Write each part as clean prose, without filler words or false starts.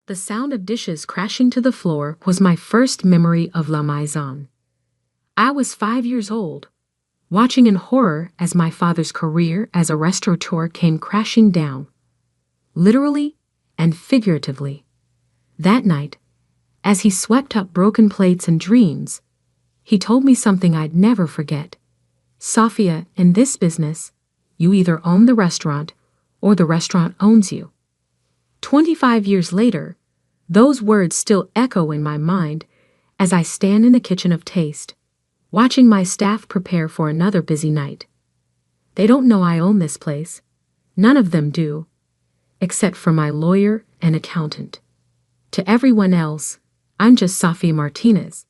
The sound of dishes crashing to the floor was my first memory of La Maison. I was 5 years old, watching in horror as my father's career as a restaurateur came crashing down, literally and figuratively. That night, as he swept up broken plates and dreams, he told me something I'd never forget. Sophia, in this business, you either own the restaurant or the restaurant owns you. 25 years later, those words still echo in my mind as I stand in the kitchen of taste, watching my staff prepare for another busy night. They don't know I own this place. None of them do, except for my lawyer and accountant. To everyone else, I'm just Sophia Martinez,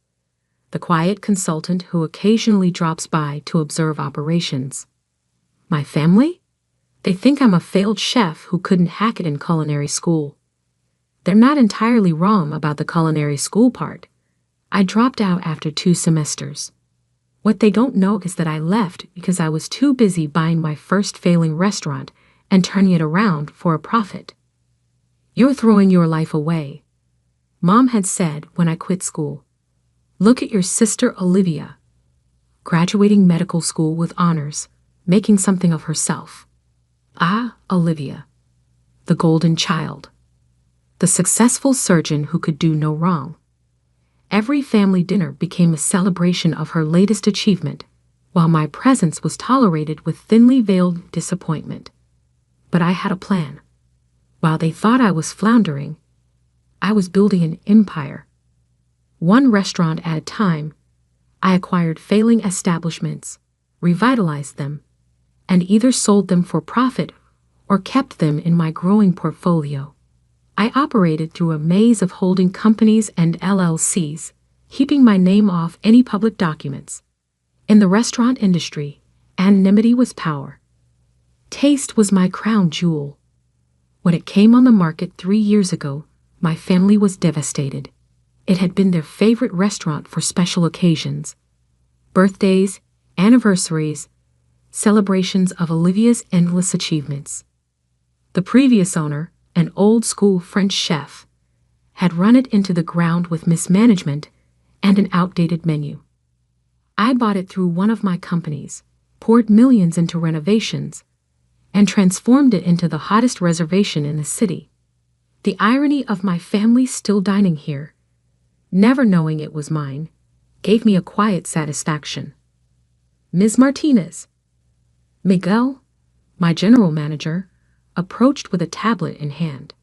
the quiet consultant who occasionally drops by to observe operations. My family? They think I'm a failed chef who couldn't hack it in culinary school. They're not entirely wrong about the culinary school part. I dropped out after 2 semesters. What they don't know is that I left because I was too busy buying my first failing restaurant and turning it around for a profit. You're throwing your life away, Mom had said when I quit school. Look at your sister Olivia, graduating medical school with honors, making something of herself. Ah, Olivia, the golden child, the successful surgeon who could do no wrong. Every family dinner became a celebration of her latest achievement, while my presence was tolerated with thinly veiled disappointment. But I had a plan. While they thought I was floundering, I was building an empire. One restaurant at a time, I acquired failing establishments, revitalized them, and either sold them for profit or kept them in my growing portfolio. I operated through a maze of holding companies and LLCs, keeping my name off any public documents. In the restaurant industry, anonymity was power. Taste was my crown jewel. When it came on the market 3 years ago, my family was devastated. It had been their favorite restaurant for special occasions. Birthdays, anniversaries, celebrations of Olivia's endless achievements. The previous owner, an old-school French chef, had run it into the ground with mismanagement and an outdated menu. I bought it through one of my companies, poured millions into renovations, and transformed it into the hottest reservation in the city. The irony of my family still dining here, never knowing it was mine, gave me a quiet satisfaction. Ms. Martinez. Miguel, my general manager, approached with a tablet in hand.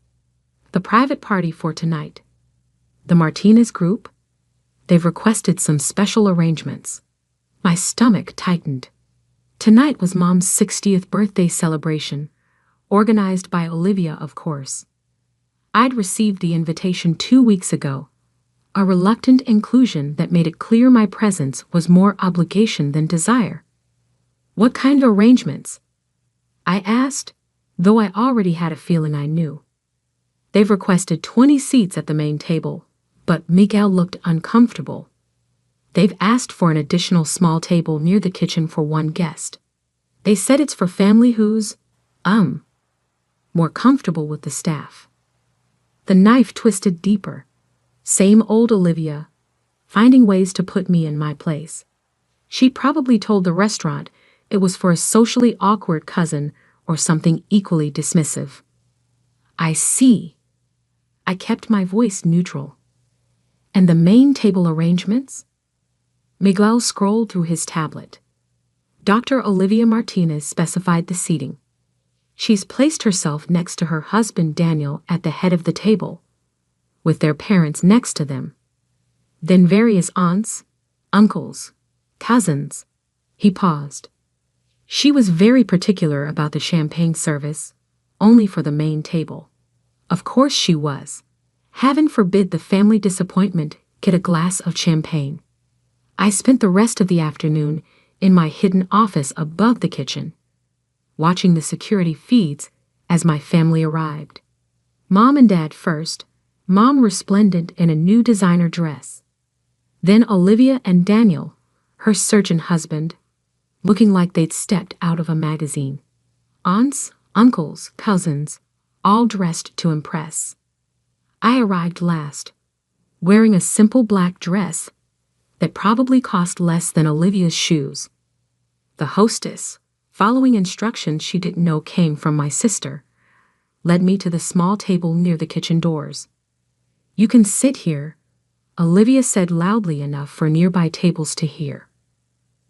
The private party for tonight. The Martinez group? They've requested some special arrangements. My stomach tightened. Tonight was Mom's 60th birthday celebration, organized by Olivia, of course. I'd received the invitation 2 weeks ago, a reluctant inclusion that made it clear my presence was more obligation than desire. What kind of arrangements? I asked, though I already had a feeling I knew. They've requested 20 seats at the main table, but Miguel looked uncomfortable. They've asked for an additional small table near the kitchen for 1 guest. They said it's for family who's, more comfortable with the staff. The knife twisted deeper. Same old Olivia, finding ways to put me in my place. She probably told the restaurant it was for a socially awkward cousin or something equally dismissive. I see. I kept my voice neutral. And the main table arrangements? Miguel scrolled through his tablet. Dr. Olivia Martinez specified the seating. She's placed herself next to her husband Daniel at the head of the table, with their parents next to them. Then various aunts, uncles, cousins. He paused. She was very particular about the champagne service, only for the main table. Of course she was. Heaven forbid the family disappointment get a glass of champagne. I spent the rest of the afternoon in my hidden office above the kitchen, watching the security feeds as my family arrived. Mom and Dad first, Mom resplendent in a new designer dress. Then Olivia and Daniel, her surgeon husband, looking like they'd stepped out of a magazine. Aunts, uncles, cousins, all dressed to impress. I arrived last, wearing a simple black dress that probably cost less than Olivia's shoes. The hostess, following instructions she didn't know came from my sister, led me to the small table near the kitchen doors. "You can sit here," Olivia said loudly enough for nearby tables to hear.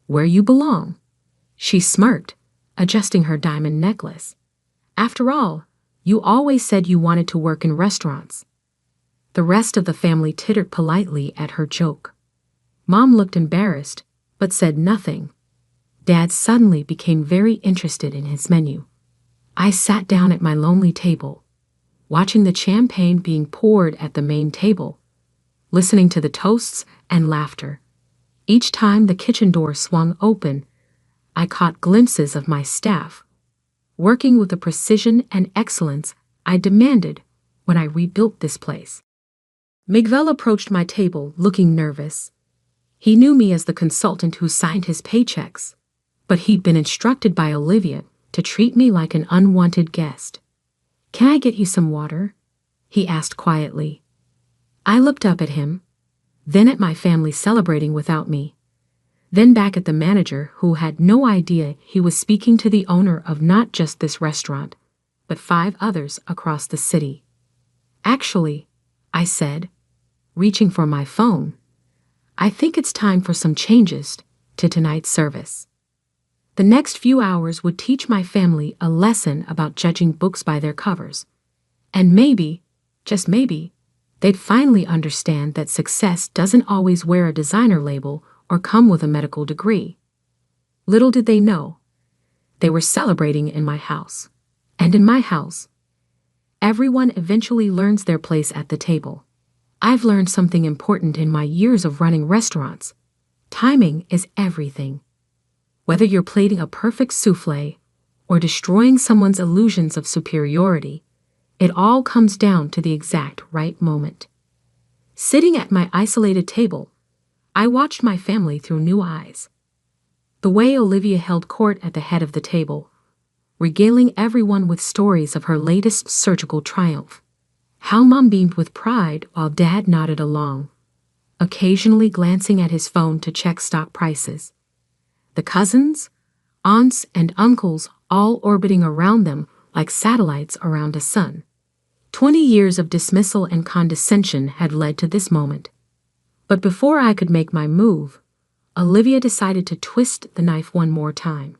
"Where you belong," she smirked, adjusting her diamond necklace. "After all, you always said you wanted to work in restaurants." The rest of the family tittered politely at her joke. Mom looked embarrassed, but said nothing. Dad suddenly became very interested in his menu. I sat down at my lonely table, watching the champagne being poured at the main table, listening to the toasts and laughter. Each time the kitchen door swung open, I caught glimpses of my staff, working with the precision and excellence I demanded when I rebuilt this place. Miguel approached my table looking nervous. He knew me as the consultant who signed his paychecks, but he'd been instructed by Olivia to treat me like an unwanted guest. "Can I get you some water?" he asked quietly. I looked up at him, then at my family celebrating without me, then back at the manager who had no idea he was speaking to the owner of not just this restaurant, but 5 others across the city. "Actually," I said, reaching for my phone, "I think it's time for some changes to tonight's service." The next few hours would teach my family a lesson about judging books by their covers. And maybe, just maybe, they'd finally understand that success doesn't always wear a designer label or come with a medical degree. Little did they know, they were celebrating in my house. And in my house, everyone eventually learns their place at the table. I've learned something important in my years of running restaurants. Timing is everything. Whether you're plating a perfect souffle or destroying someone's illusions of superiority, it all comes down to the exact right moment. Sitting at my isolated table, I watched my family through new eyes. The way Olivia held court at the head of the table, regaling everyone with stories of her latest surgical triumph. How Mom beamed with pride while Dad nodded along, occasionally glancing at his phone to check stock prices. The cousins, aunts, and uncles all orbiting around them like satellites around a sun. 20 years of dismissal and condescension had led to this moment. But before I could make my move, Olivia decided to twist the knife one more time.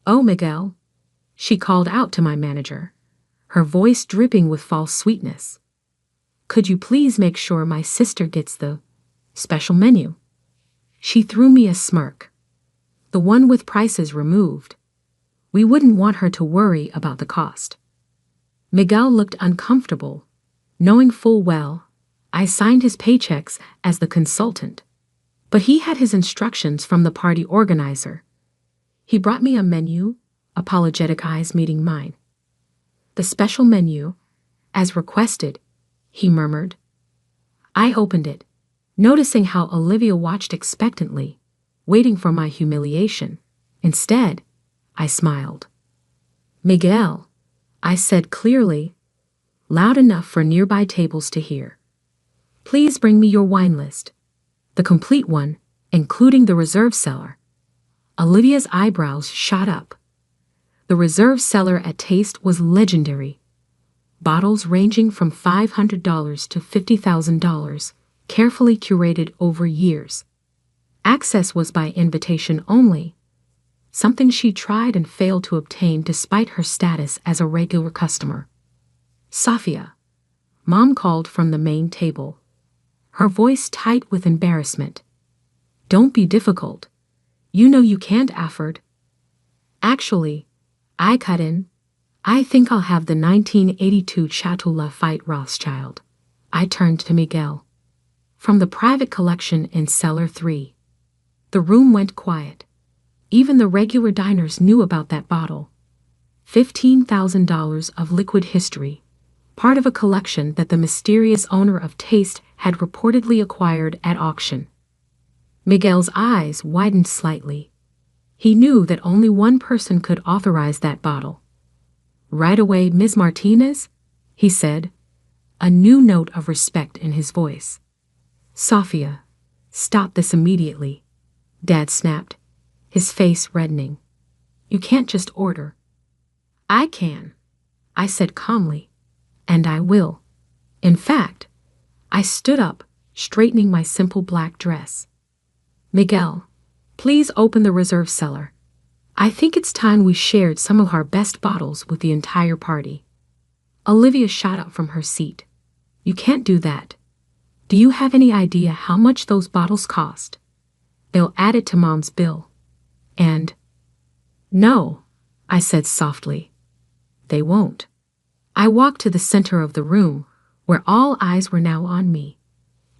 "Oh, Miguel," she called out to my manager, her voice dripping with false sweetness. "Could you please make sure my sister gets the special menu?" She threw me a smirk. The one with prices removed. We wouldn't want her to worry about the cost. Miguel looked uncomfortable, knowing full well I signed his paychecks as the consultant. But he had his instructions from the party organizer. He brought me a menu, apologetic eyes meeting mine. "The special menu, as requested," he murmured. I opened it, noticing how Olivia watched expectantly, waiting for my humiliation. Instead, I smiled. "Miguel," I said clearly, loud enough for nearby tables to hear. "Please bring me your wine list, the complete one, including the reserve cellar." Olivia's eyebrows shot up. The reserve cellar at Taste was legendary. Bottles ranging from $500 to $50,000, carefully curated over years. Access was by invitation only, something she tried and failed to obtain despite her status as a regular customer. "Safia," Mom called from the main table, her voice tight with embarrassment. "Don't be difficult. You know you can't afford." "Actually," I cut in, "I think I'll have the 1982 Chateau Lafite Rothschild." I turned to Miguel. "From the private collection in Cellar 3. The room went quiet. Even the regular diners knew about that bottle. $15,000 of liquid history, part of a collection that the mysterious owner of Taste had reportedly acquired at auction. Miguel's eyes widened slightly. He knew that only one person could authorize that bottle. "Right away, Ms. Martinez," he said, a new note of respect in his voice. "Sophia, stop this immediately," Dad snapped, his face reddening. "You can't just order." "I can," I said calmly, "and I will." In fact, I stood up, straightening my simple black dress. "Miguel, please open the reserve cellar. I think it's time we shared some of our best bottles with the entire party." Olivia shot up from her seat. "You can't do that. Do you have any idea how much those bottles cost? They'll add it to Mom's bill." And, "No," I said softly. "They won't." I walked to the center of the room, where all eyes were now on me.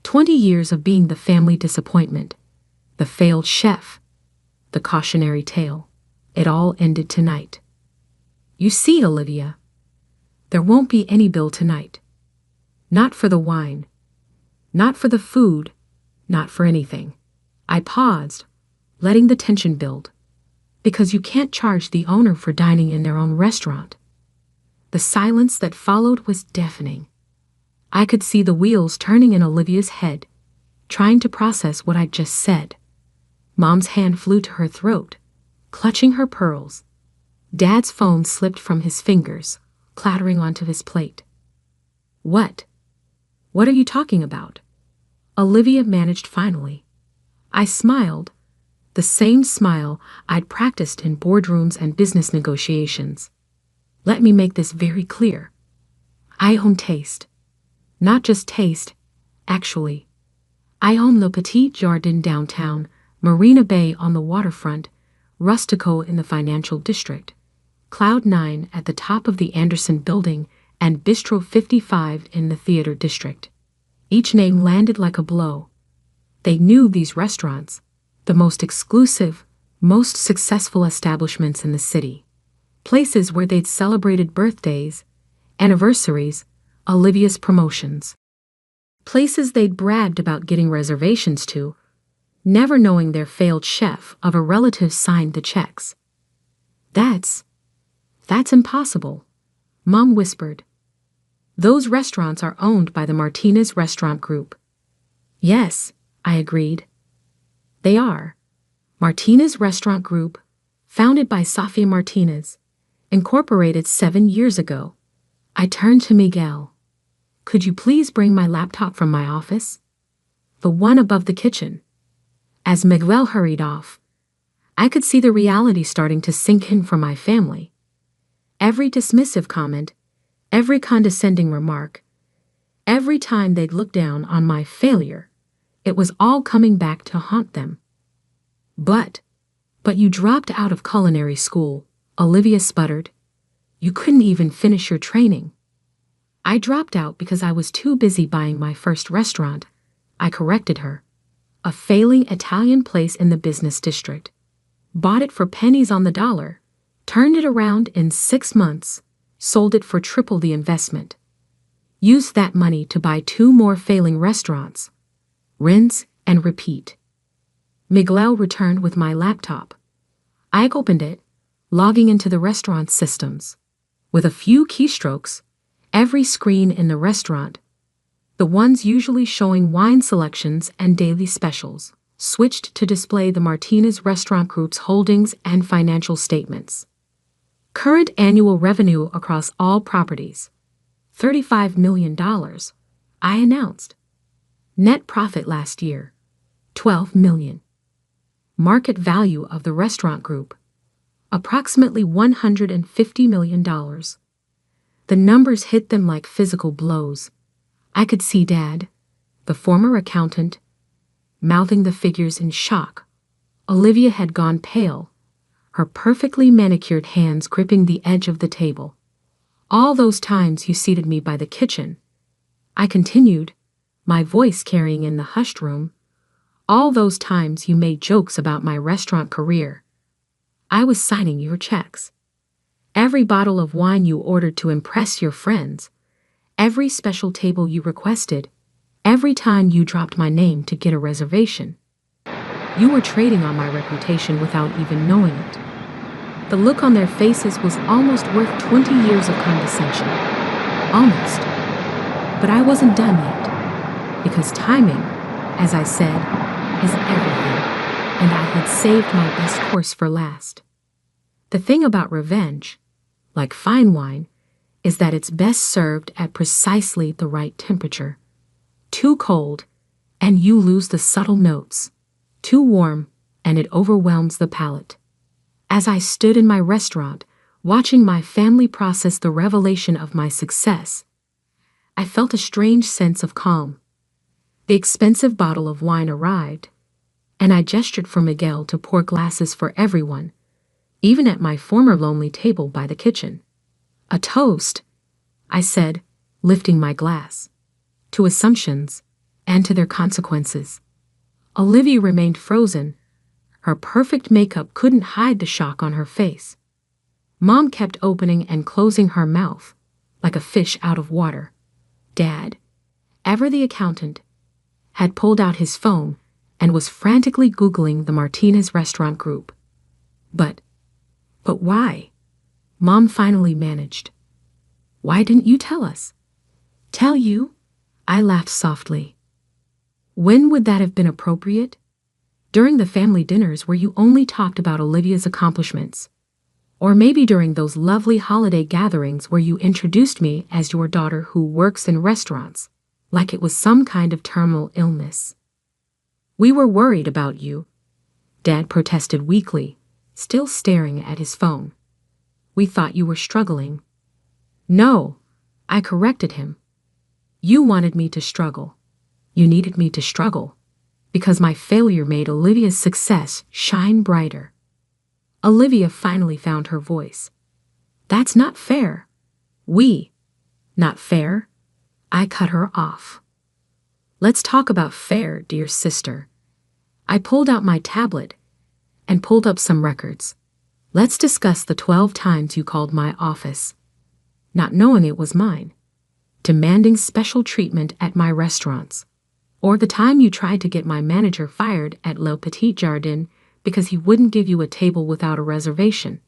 20 years of being the family disappointment, the failed chef, the cautionary tale. It all ended tonight. "You see, Olivia, there won't be any bill tonight. Not for the wine, not for the food, not for anything." I paused, letting the tension build. "Because you can't charge the owner for dining in their own restaurant." The silence that followed was deafening. I could see the wheels turning in Olivia's head, trying to process what I'd just said. Mom's hand flew to her throat, clutching her pearls. Dad's phone slipped from his fingers, clattering onto his plate. "What? What are you talking about?" Olivia managed finally. I smiled, the same smile I'd practiced in boardrooms and business negotiations. "Let me make this very clear. I own taste. Not just taste, actually. I own Le Petit Jardin downtown, Marina Bay on the waterfront, Rustico in the financial district, Cloud 9 at the top of the Anderson building, and Bistro 55 in the theater district." Each name landed like a blow. They knew these restaurants, the most exclusive, most successful establishments in the city. Places where they'd celebrated birthdays, anniversaries, Olivia's promotions. Places they'd bragged about getting reservations to, never knowing their failed chef of a relative signed the checks. That's impossible," Mom whispered. "Those restaurants are owned by the Martinez Restaurant Group." "Yes," I agreed. "They are. Martinez Restaurant Group, founded by Sofia Martinez, incorporated 7 years ago." I turned to Miguel. "Could you please bring my laptop from my office? The one above the kitchen." As Miguel hurried off, I could see the reality starting to sink in for my family. Every dismissive comment, every condescending remark, every time they'd look down on my failure, it was all coming back to haunt them. But you dropped out of culinary school," Olivia sputtered. "You couldn't even finish your training." "I dropped out because I was too busy buying my first restaurant," I corrected her. "A failing Italian place in the business district. Bought it for pennies on the dollar, turned it around in 6 months, sold it for triple the investment. Used that money to buy 2 more failing restaurants. Rinse and repeat." Miguel returned with my laptop. I opened it, logging into the restaurant's systems. With a few keystrokes, every screen in the restaurant, the ones usually showing wine selections and daily specials, switched to display the Martinez Restaurant Group's holdings and financial statements. Current annual revenue across all properties, $35 million, I announced. Net profit last year, $12 million. Market value of the restaurant group, approximately $150 million. The numbers hit them like physical blows. I could see Dad, the former accountant, mouthing the figures in shock. Olivia had gone pale, her perfectly manicured hands gripping the edge of the table. "All those times you seated me by the kitchen," I continued, my voice carrying in the hushed room. "All those times you made jokes about my restaurant career. I was signing your checks. Every bottle of wine you ordered to impress your friends, every special table you requested, every time you dropped my name to get a reservation. You were trading on my reputation without even knowing it." The look on their faces was almost worth 20 years of condescension. Almost. But I wasn't done yet, because timing, as I said, is everything, and I had saved my best course for last. The thing about revenge, like fine wine, is that it's best served at precisely the right temperature. Too cold, and you lose the subtle notes. Too warm, and it overwhelms the palate. As I stood in my restaurant, watching my family process the revelation of my success, I felt a strange sense of calm. The expensive bottle of wine arrived, and I gestured for Miguel to pour glasses for everyone, even at my former lonely table by the kitchen. A toast, I said, lifting my glass, to assumptions and to their consequences. Olivia remained frozen. Her perfect makeup couldn't hide the shock on her face. Mom kept opening and closing her mouth, like a fish out of water. Dad, ever the accountant, had pulled out his phone and was frantically Googling the Martinez restaurant group. But why? Mom finally managed. Why didn't you tell us? Tell you? I laughed softly. When would that have been appropriate? During the family dinners where you only talked about Olivia's accomplishments. Or maybe during those lovely holiday gatherings where you introduced me as your daughter who works in restaurants, like it was some kind of terminal illness. We were worried about you, Dad protested weakly, still staring at his phone. We thought you were struggling. No, I corrected him. You wanted me to struggle. You needed me to struggle, because my failure made Olivia's success shine brighter. Olivia finally found her voice. That's not fair. Not fair? I cut her off. Let's talk about fair, dear sister. I pulled out my tablet and pulled up some records. Let's discuss the 12 times you called my office, not knowing it was mine, demanding special treatment at my restaurants, or the time you tried to get my manager fired at Le Petit Jardin because he wouldn't give you a table without a reservation.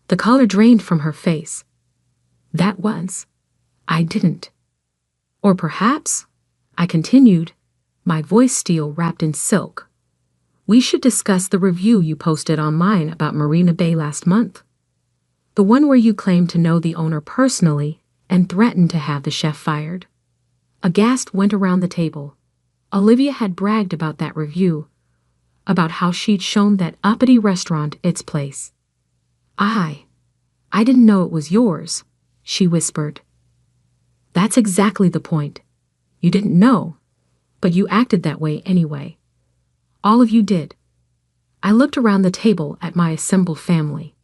The color drained from her face. That was, I didn't. Or perhaps, I continued, my voice steel wrapped in silk. We should discuss the review you posted online about Marina Bay last month. The one where you claimed to know the owner personally and threatened to have the chef fired. A gasp went around the table. Olivia had bragged about that review, about how she'd shown that uppity restaurant its place. I didn't know it was yours, she whispered. That's exactly the point. You didn't know, but you acted that way anyway. All of you did. I looked around the table at my assembled family.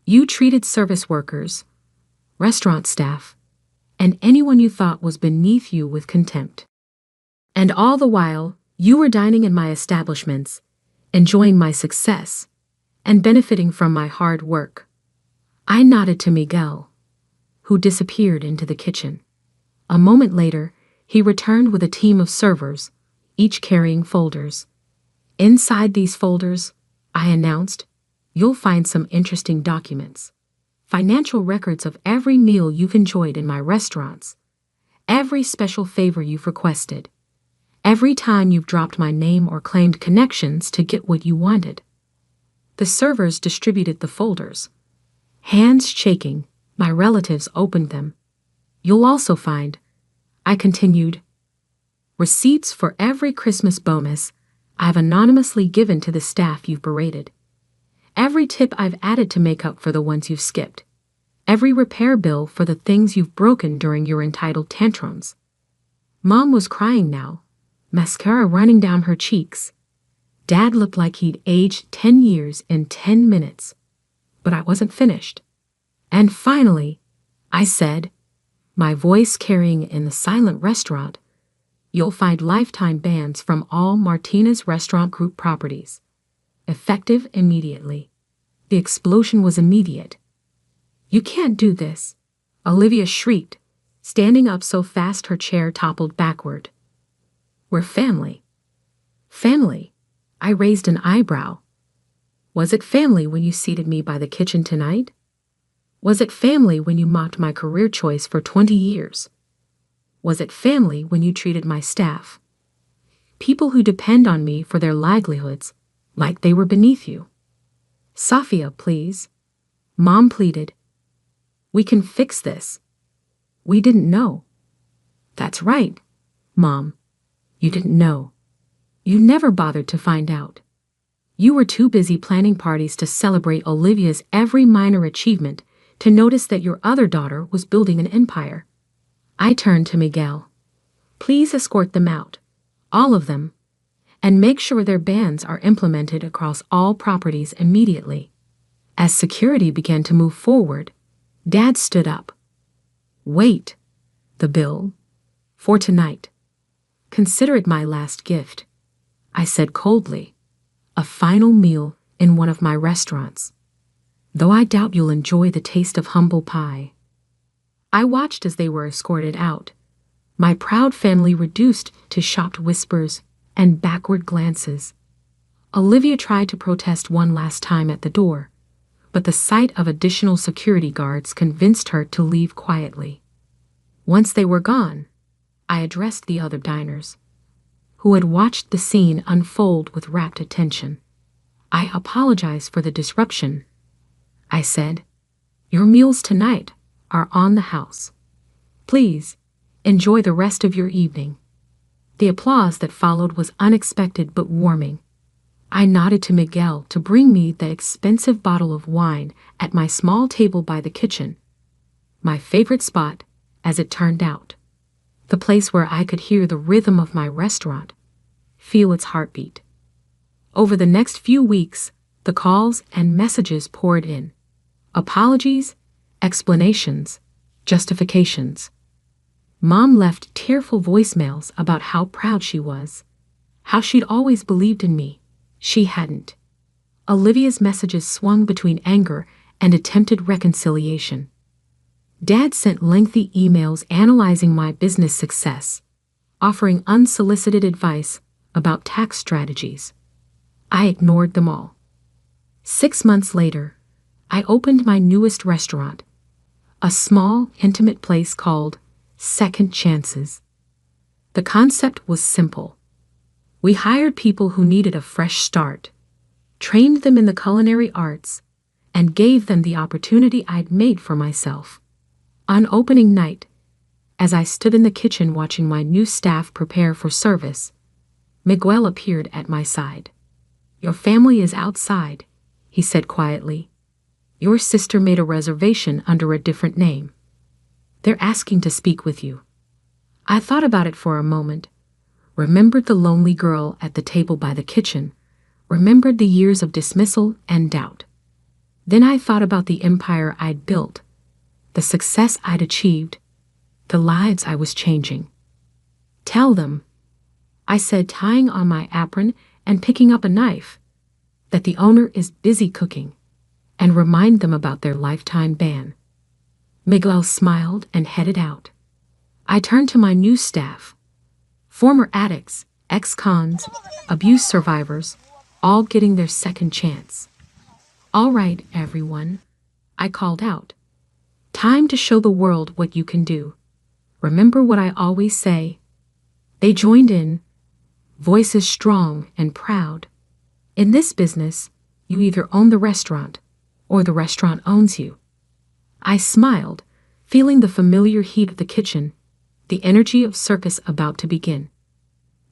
You treated service workers, restaurant staff, and anyone you thought was beneath you with contempt. And all the while, you were dining in my establishments, enjoying my success, and benefiting from my hard work. I nodded to Miguel, who disappeared into the kitchen. A moment later, he returned with a team of servers, each carrying folders. Inside these folders, I announced, you'll find some interesting documents. Financial records of every meal you've enjoyed in my restaurants. Every special favor you've requested. Every time you've dropped my name or claimed connections to get what you wanted. The servers distributed the folders. Hands shaking, my relatives opened them. You'll also find, I continued, receipts for every Christmas bonus I've anonymously given to the staff you've berated. Every tip I've added to make up for the ones you've skipped. Every repair bill for the things you've broken during your entitled tantrums. Mom was crying now, mascara running down her cheeks. Dad looked like he'd aged 10 years in 10 minutes. But I wasn't finished. And finally, I said, my voice carrying in the silent restaurant, you'll find lifetime bans from all Martinez Restaurant Group properties. Effective immediately. The explosion was immediate. You can't do this, Olivia shrieked, standing up so fast her chair toppled backward. We're family. Family? I raised an eyebrow. Was it family when you seated me by the kitchen tonight? Was it family when you mocked my career choice for 20 years? Was it family when you treated my staff? People who depend on me for their livelihoods, like they were beneath you? Safia, please. Mom pleaded. We can fix this. We didn't know. That's right, Mom. You didn't know. You never bothered to find out. You were too busy planning parties to celebrate Olivia's every minor achievement to notice that your other daughter was building an empire. I turned to Miguel. Please escort them out, all of them, and make sure their bans are implemented across all properties immediately. As security began to move forward, Dad stood up. Wait, the bill. For tonight. Consider it my last gift, I said coldly. A final meal in one of my restaurants. Though I doubt you'll enjoy the taste of humble pie. I watched as they were escorted out, my proud family reduced to shocked whispers and backward glances. Olivia tried to protest one last time at the door, but the sight of additional security guards convinced her to leave quietly. Once they were gone, I addressed the other diners, who had watched the scene unfold with rapt attention. I apologize for the disruption, I said. Your meals tonight are on the house. Please, enjoy the rest of your evening. The applause that followed was unexpected but warming. I nodded to Miguel to bring me the expensive bottle of wine at my small table by the kitchen. My favorite spot, as it turned out. The place where I could hear the rhythm of my restaurant, feel its heartbeat. Over the next few weeks, the calls and messages poured in. Apologies, explanations, justifications. Mom left tearful voicemails about how proud she was, how she'd always believed in me. She hadn't. Olivia's messages swung between anger and attempted reconciliation. Dad sent lengthy emails analyzing my business success, offering unsolicited advice about tax strategies. I ignored them all. 6 months later, I opened my newest restaurant, a small, intimate place called Second Chances. The concept was simple. We hired people who needed a fresh start, trained them in the culinary arts, and gave them the opportunity I'd made for myself. On opening night, as I stood in the kitchen watching my new staff prepare for service, Miguel appeared at my side. Your family is outside, he said quietly. Your sister made a reservation under a different name. They're asking to speak with you. I thought about it for a moment, remembered the lonely girl at the table by the kitchen, remembered the years of dismissal and doubt. Then I thought about the empire I'd built, the success I'd achieved, the lives I was changing. Tell them, I said, tying on my apron and picking up a knife, that the owner is busy cooking, and remind them about their lifetime ban. Miguel smiled and headed out. I turned to my new staff, former addicts, ex-cons, abuse survivors, all getting their second chance. All right, everyone, I called out. Time to show the world what you can do. Remember what I always say. They joined in, voices strong and proud. In this business, you either own the restaurant or the restaurant owns you. I smiled, feeling the familiar heat of the kitchen, the energy of circus about to begin.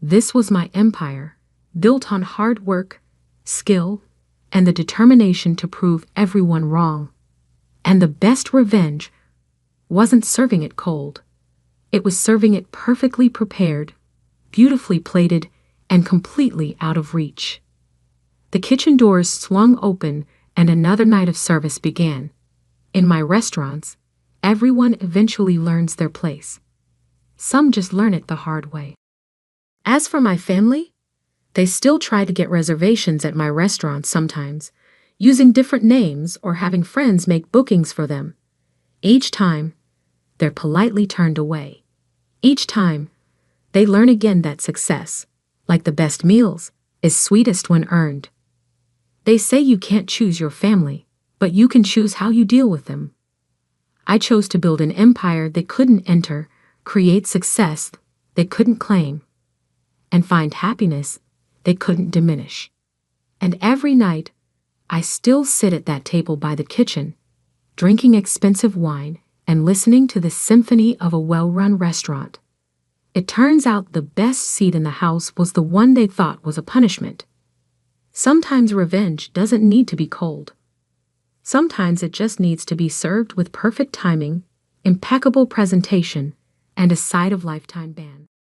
This was my empire, built on hard work, skill, and the determination to prove everyone wrong. And the best revenge wasn't serving it cold. It was serving it perfectly prepared, beautifully plated, and completely out of reach. The kitchen doors swung open and another night of service began. In my restaurants, everyone eventually learns their place. Some just learn it the hard way. As for my family, they still try to get reservations at my restaurants sometimes, using different names or having friends make bookings for them. Each time, they're politely turned away. Each time, they learn again that success, like the best meals, is sweetest when earned. They say you can't choose your family, but you can choose how you deal with them. I chose to build an empire they couldn't enter create success they couldn't claim, and find happiness they couldn't diminish. And every night, I still sit at that table by the kitchen, drinking expensive wine and listening to the symphony of a well-run restaurant. It turns out the best seat in the house was the one they thought was a punishment. Sometimes revenge doesn't need to be cold. Sometimes it just needs to be served with perfect timing, impeccable presentation, and a side of lifetime ban.